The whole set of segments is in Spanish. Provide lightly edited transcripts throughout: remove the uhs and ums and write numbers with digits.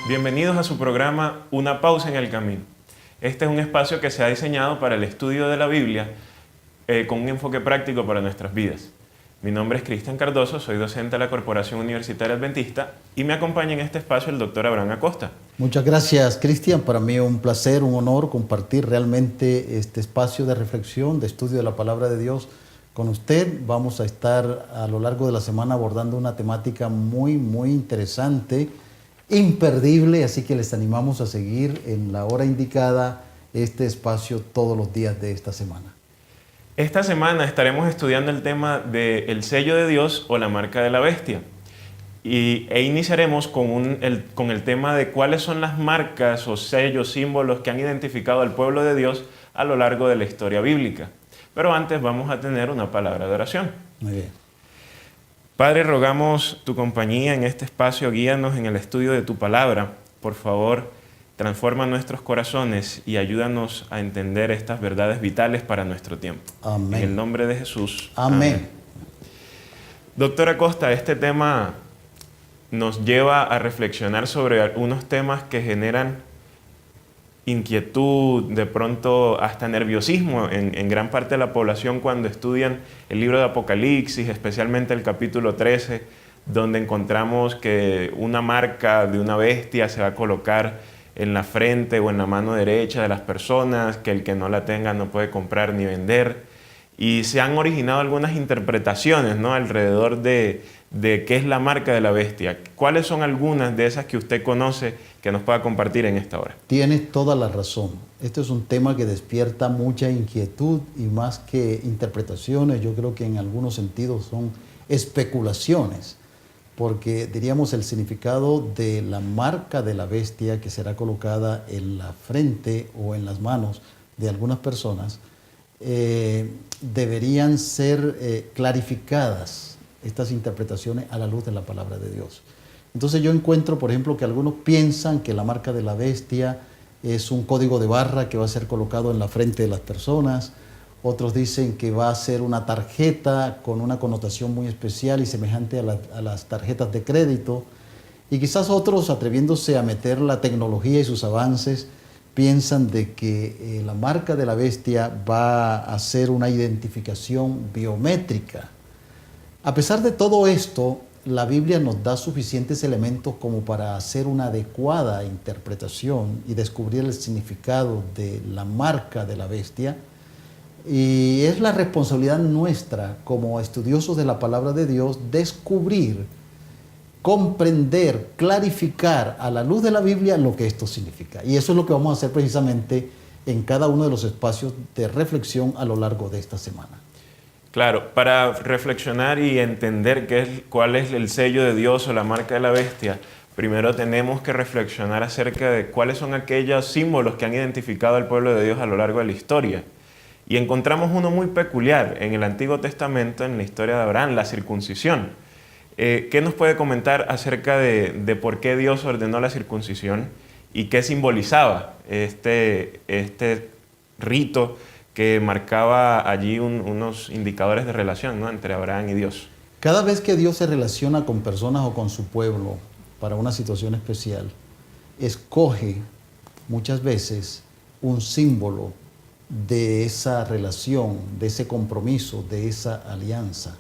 Bienvenidos a su programa Una pausa en el camino. Este es un espacio que se ha diseñado para el estudio de la Biblia con un enfoque práctico para nuestras vidas. Mi nombre es Cristian Cardoso, soy docente de la Corporación Universitaria Adventista y me acompaña en este espacio el doctor Abraham Acosta. Muchas gracias, Cristian. Para mí es un placer, un honor compartir realmente este espacio de reflexión, de estudio de la Palabra de Dios con usted. Vamos a estar a lo largo de la semana abordando una temática muy interesante, imperdible, así que les animamos a seguir en la hora indicada este espacio todos los días de esta semana. Esta semana estaremos estudiando el tema del sello de Dios o la marca de la bestia e iniciaremos con el tema de cuáles son las marcas o sellos, símbolos que han identificado al pueblo de Dios a lo largo de la historia bíblica. Pero antes vamos a tener una palabra de oración. Muy bien. Padre, rogamos tu compañía en este espacio, guíanos en el estudio de tu palabra. Por favor, transforma nuestros corazones y ayúdanos a entender estas verdades vitales para nuestro tiempo. Amén. En el nombre de Jesús. Amén. Doctor Acosta, este tema nos lleva a reflexionar sobre algunos temas que generan inquietud, de pronto hasta nerviosismo en gran parte de la población cuando estudian el libro de Apocalipsis, especialmente el capítulo 13, donde encontramos que una marca de una bestia se va a colocar en la frente o en la mano derecha de las personas, que el que no la tenga no puede comprar ni vender. Y se han originado algunas interpretaciones, ¿no?, alrededor de qué es la marca de la bestia. ¿Cuáles son algunas de esas que usted conoce que nos pueda compartir en esta hora? Tienes toda la razón. Este es un tema que despierta mucha inquietud y más que interpretaciones, yo creo que en algunos sentidos son especulaciones, porque diríamos el significado de la marca de la bestia que será colocada en la frente o en las manos de algunas personas, deberían ser clarificadas estas interpretaciones a la luz de la palabra de Dios. Entonces yo encuentro, por ejemplo, que algunos piensan que la marca de la bestia es un código de barra que va a ser colocado en la frente de las personas. Otros dicen que va a ser una tarjeta con una connotación muy especial y semejante a las tarjetas de crédito. Y quizás otros, atreviéndose a meter la tecnología y sus avances, piensan de que la marca de la bestia va a ser una identificación biométrica. A pesar de todo esto, la Biblia nos da suficientes elementos como para hacer una adecuada interpretación y descubrir el significado de la marca de la bestia. Y es la responsabilidad nuestra como estudiosos de la palabra de Dios descubrir, comprender, clarificar a la luz de la Biblia lo que esto significa. Y eso es lo que vamos a hacer precisamente en cada uno de los espacios de reflexión a lo largo de esta semana. Claro, para reflexionar y entender cuál es el sello de Dios o la marca de la bestia, primero tenemos que reflexionar acerca de cuáles son aquellos símbolos que han identificado al pueblo de Dios a lo largo de la historia. Y encontramos uno muy peculiar en el Antiguo Testamento, en la historia de Abraham, la circuncisión. ¿Qué nos puede comentar acerca de por qué Dios ordenó la circuncisión y qué simbolizaba este rito que marcaba allí unos indicadores de relación, ¿no?, entre Abraham y Dios? Cada vez que Dios se relaciona con personas o con su pueblo para una situación especial, escoge muchas veces un símbolo de esa relación, de ese compromiso, de esa alianza.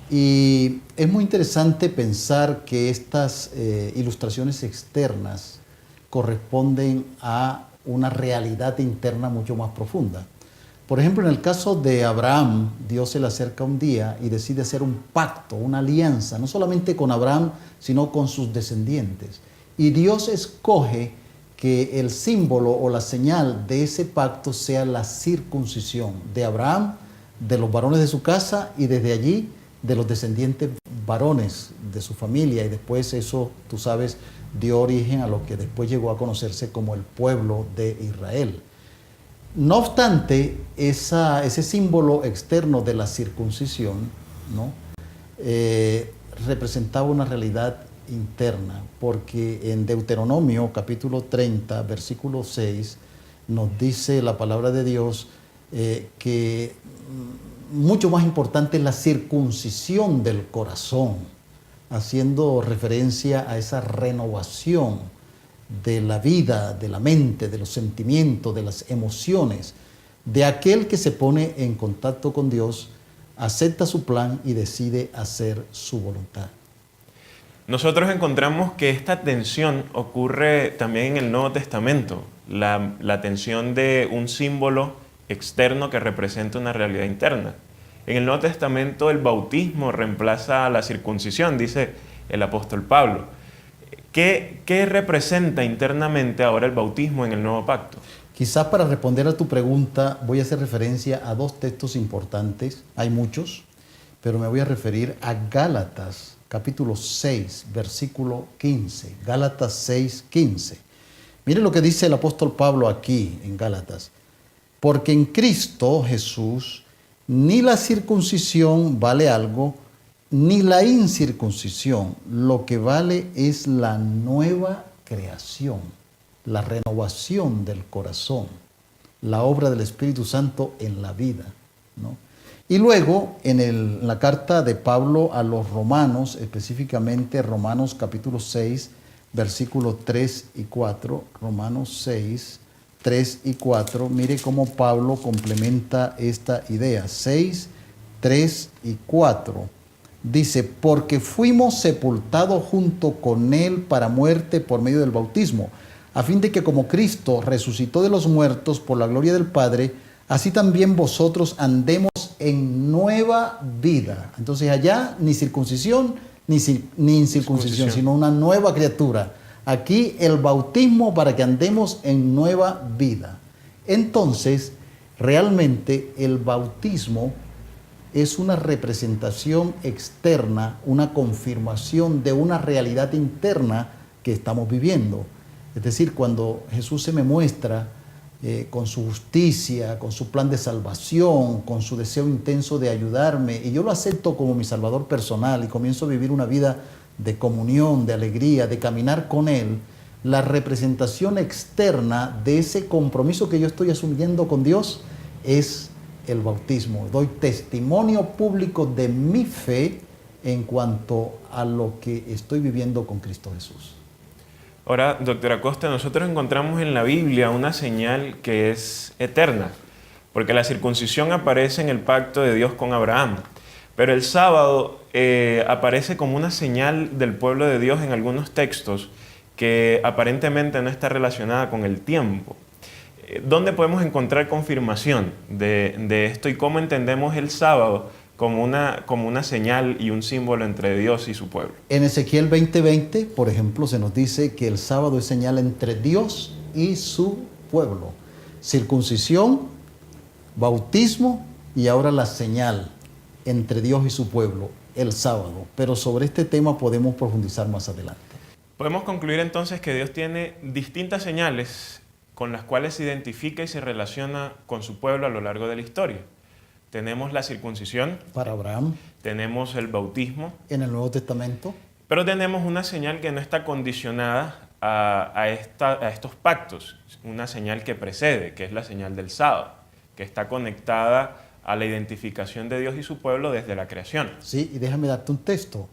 Y es muy interesante pensar que estas ilustraciones externas corresponden a una realidad interna mucho más profunda. Por ejemplo, en el caso de Abraham, Dios se le acerca un día y decide hacer un pacto, una alianza, no solamente con Abraham, sino con sus descendientes. Y Dios escoge que el símbolo o la señal de ese pacto sea la circuncisión de Abraham, de los varones de su casa y desde allí de los descendientes varones de su familia. Y después eso, tú sabes, dio origen a lo que después llegó a conocerse como el pueblo de Israel. No obstante, ese símbolo externo de la circuncisión, ¿no? Representaba una realidad interna, porque en Deuteronomio capítulo 30, versículo 6, nos dice la palabra de Dios que mucho más importante es la circuncisión del corazón, haciendo referencia a esa renovación de la vida, de la mente, de los sentimientos, de las emociones, de aquel que se pone en contacto con Dios, acepta su plan y decide hacer su voluntad. Nosotros encontramos que esta tensión ocurre también en el Nuevo Testamento, la tensión de un símbolo externo que representa una realidad interna. En el Nuevo Testamento el bautismo reemplaza a la circuncisión, dice el apóstol Pablo. ¿Qué representa internamente ahora el bautismo en el Nuevo Pacto? Quizás para responder a tu pregunta voy a hacer referencia a dos textos importantes, hay muchos, pero me voy a referir a Gálatas capítulo 6, versículo 15. Gálatas 6, 15. Mire lo que dice el apóstol Pablo aquí en Gálatas. Porque en Cristo Jesús ni la circuncisión vale algo, ni la incircuncisión. Lo que vale es la nueva creación, la renovación del corazón, la obra del Espíritu Santo en la vida, ¿no? Y luego, en la carta de Pablo a los romanos, específicamente Romanos capítulo 6, versículos 3 y 4, Romanos 6, 3 y 4, mire cómo Pablo complementa esta idea. 6, 3 y 4. Dice, porque fuimos sepultados junto con él para muerte por medio del bautismo, a fin de que como Cristo resucitó de los muertos por la gloria del Padre, así también vosotros andemos en nueva vida. Entonces allá ni circuncisión ni incircuncisión, sino una nueva criatura. Aquí el bautismo para que andemos en nueva vida. Entonces, realmente el bautismo es una representación externa, una confirmación de una realidad interna que estamos viviendo. Es decir, cuando Jesús se me muestra con su justicia, con su plan de salvación, con su deseo intenso de ayudarme, y yo lo acepto como mi Salvador personal y comienzo a vivir una vida de comunión, de alegría, de caminar con Él, la representación externa de ese compromiso que yo estoy asumiendo con Dios es el bautismo. Doy testimonio público de mi fe en cuanto a lo que estoy viviendo con Cristo Jesús. Ahora, doctora Costa, nosotros encontramos en la Biblia una señal que es eterna, porque la circuncisión aparece en el pacto de Dios con Abraham, pero el sábado aparece como una señal del pueblo de Dios en algunos textos que aparentemente no está relacionada con el tiempo. ¿Dónde podemos encontrar confirmación de esto y cómo entendemos el sábado como una señal y un símbolo entre Dios y su pueblo? En Ezequiel 20:20, por ejemplo, se nos dice que el sábado es señal entre Dios y su pueblo. Circuncisión, bautismo y ahora la señal entre Dios y su pueblo, el sábado. Pero sobre este tema podemos profundizar más adelante. Podemos concluir entonces que Dios tiene distintas señales con las cuales se identifica y se relaciona con su pueblo a lo largo de la historia. Tenemos la circuncisión para Abraham, tenemos el bautismo en el Nuevo Testamento, pero tenemos una señal que no está condicionada a estos pactos, una señal que precede, que es la señal del sábado, que está conectada a la identificación de Dios y su pueblo desde la creación. Sí, y déjame darte un texto.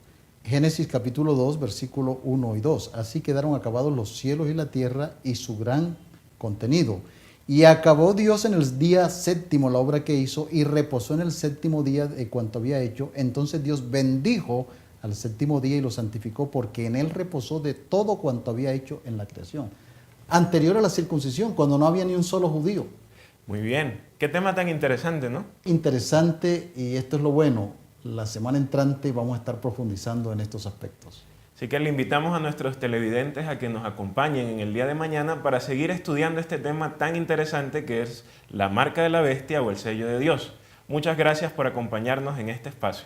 Génesis capítulo 2, versículo 1 y 2. Así quedaron acabados los cielos y la tierra y su gran contenido. Y acabó Dios en el día séptimo la obra que hizo y reposó en el séptimo día de cuanto había hecho. Entonces Dios bendijo al séptimo día y lo santificó porque en él reposó de todo cuanto había hecho en la creación. Anterior a la circuncisión, cuando no había ni un solo judío. Muy bien. Qué tema tan interesante, ¿no? Interesante, y esto es lo bueno. La semana entrante vamos a estar profundizando en estos aspectos. Así que le invitamos a nuestros televidentes a que nos acompañen en el día de mañana para seguir estudiando este tema tan interesante que es la marca de la bestia o el sello de Dios. Muchas gracias por acompañarnos en este espacio.